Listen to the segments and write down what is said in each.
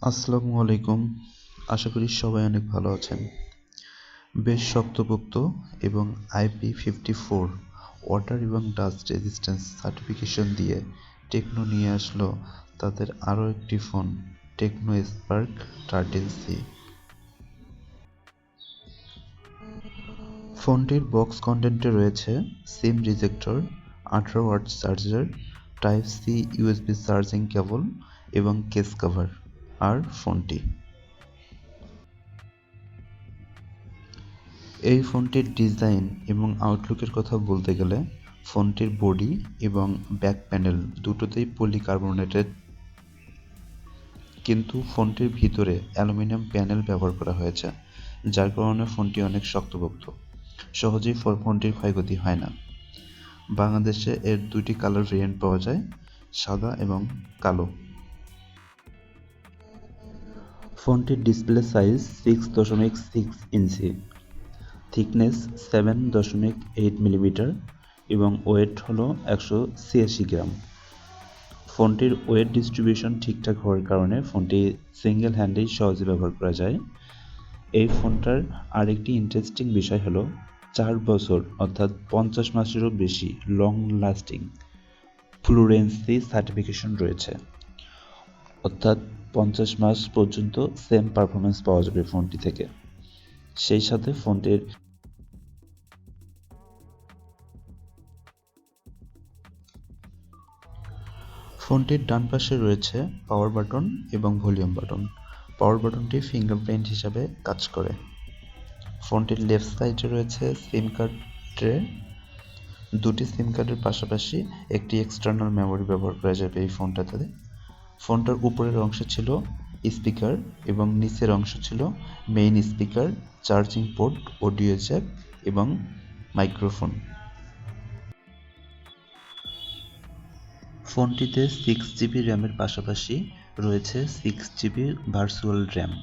আসসালামু আলাইকুম। আশা করি সবাই অনেক ভালো আছেন। বেশ শক্তপোক্ত এবং IP54 ওয়াটার এবং ডাস্ট রেজিস্ট্যান্স সার্টিফিকেশন দিয়ে টেকনো নিয়ে আসলো তাদের আরও একটি ফোন, টেকনো স্পার্ক 13C। ফোনটির বক্স কন্টেন্টে রয়েছে SIM ejector, 18 watt charger, type C USB charging cable এবং কেস কভার। আর ফোনটি এই ফোনটির ডিজাইন এবং আউটলুকের কথা বলতে গেলে ফোনটির বডি এবং ব্যাক প্যানেল দুটোতেই পলিকার্বনেটেড, কিন্তু ফোনটির ভিতরে অ্যালুমিনিয়াম প্যানেল ব্যবহার করা হয়েছে, যার কারণে ফোনটি অনেক শক্তপোক্ত। সহজেই ফোনটির ক্ষয়ক্ষতি হয় না। বাংলাদেশে এর দুটি কালার ভেরিয়েন্ট পাওয়া যায়, সাদা এবং কালো। ফোনটির ডিসপ্লে সাইজ 6.6 ইঞ্চি, থিকনেস 7.8 মিলিমিটার এবং ওয়েট হলো 186 গ্রাম। ফোনটির ওয়েট ডিস্ট্রিবিউশন ঠিকঠাক হওয়ার কারণে ফোনটি সিঙ্গেল হ্যান্ডেই সহজে ব্যবহার করা যায়। এই ফোনটার আরেকটি ইন্টারেস্টিং বিষয় হলো 4 বছর অর্থাৎ 50 মাসেরও বেশি লং লাস্টিং ফ্লুরেন্সি সার্টিফিকেশন রয়েছে, অর্থাৎ 50 মাস পর্যন্ত সেম পারফরমেন্স পাওয়া যাবে ফোনটি থেকে। সেই সাথে ফোনটির ডান পাশে রয়েছে পাওয়ার বাটন এবং ভলিউম বাটন। পাওয়ার বাটনটি ফিঙ্গারপ্রিন্ট হিসাবে কাজ করে। ফোনটির লেফট সাইডে রয়েছে সিম কার্ড ট্রে। দুটি সিম কার্ডের পাশাপাশি একটি এক্সটার্নাল মেমোরি ব্যবহার করা যাবে এই ফোনটাতে। ফোনটার উপরের অংশে ছিল স্পিকার এবং নিচের অংশ ছিল main speaker, charging port, audio Jack এবং মাইক্রোফোন। ফোনটিতে 6GB র্যামের পাশাপাশি রয়েছে 6GB ভার্চুয়াল র্যাম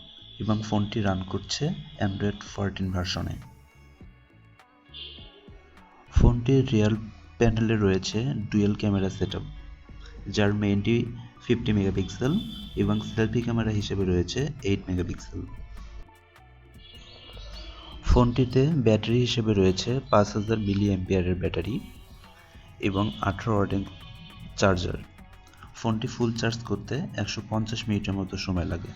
এবং ফোনটি রান করছে অ্যান্ড্রয়েড 14 ভার্সনে। ফোনটির রিয়ার প্যানেলে রয়েছে ডুয়েল ক্যামেরা সেটআপ, যার মেইনটি 50 মেগাপিক্সেল এবং সেলফি ক্যামেরা হিসেবে রয়েছে 8 মেগাপিক্সেল। ফোনটিতে ব্যাটারি হিসেবে রয়েছে 5000 মিলিঅ্যাম্পিয়ারের ব্যাটারি এবং 18 ওয়াটের চার্জার। ফোনটি ফুল চার্জ করতে 150 মিনিটের মতো সময় লাগে।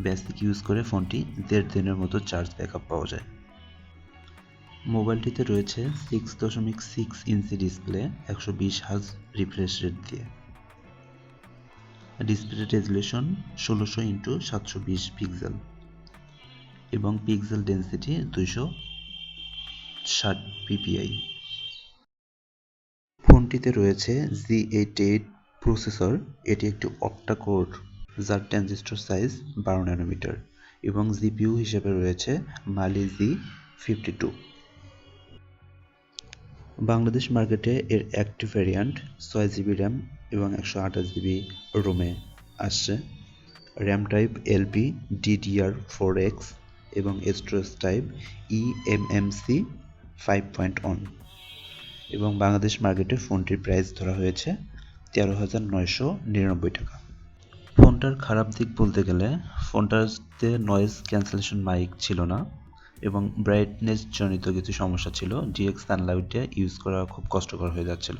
বেসিক ইউজ করে ফোনটি 1.5 দিনের মতো চার্জ ব্যাকআপ পাওয়া যায়। মোবাইলটিতে রয়েছে 6.6 inch display 120 hertz refresh rate দিয়ে। ডিসপ্লে রেজুলেশন 1600x720 পিক্সেল এবং পিক্সেল ডেনসিটি 260 ppi। ফোনটিতে রয়েছে G88 প্রসেসর। এটি একটি অক্টা কোর, যার ট্রানজিস্টর সাইজ 12 ন্যানোমিটার এবং জিপিইউ হিসেবে রয়েছে মালি G52। বাংলাদেশ মার্কেটে এর অ্যাক্টিভ ভ্যারিয়েন্ট 6GB র্যাম এবং 128GB রোমে আসছে। র্যাম টাইপ LP DDR4X এবং স্টোরেজ টাইপ eMMC 5.1 এবং বাংলাদেশ মার্কেটে ফোনটির প্রাইস ধরা হয়েছে 13,999 টাকা। ফোনটার খারাপ দিক বলতে গেলে ফোনটাতে নয়েজ ক্যান্সেলেশন মাইক ছিল না এবং ব্রাইটনেস জনিত কিছু সমস্যা ছিল। ডিরেক্ট সানলাইটে ইউজ করা খুব কষ্টকর হয়ে যাচ্ছিল।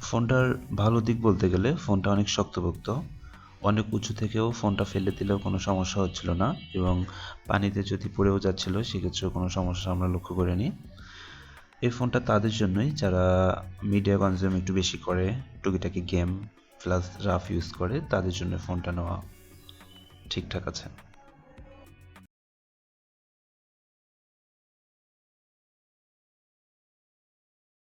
ফোনটার ভালো দিক বলতে গেলে ফোনটা অনেক শক্তপোক্ত, অনেক উঁচু থেকেও ফোনটা ফেলে দিলেও কোনো সমস্যা হচ্ছিল না এবং পানিতে যদি পড়েও যাচ্ছিল সেক্ষেত্রেও কোনো সমস্যা আমরা লক্ষ্য করিনি। এই ফোনটা তাদের জন্যই যারা মিডিয়া কনজিউম একটু বেশি করে, টুকিটাকি গেম প্লাস রাফ ইউজ করে, তাদের জন্য ফোনটা নেওয়া ঠিকঠাক আছে।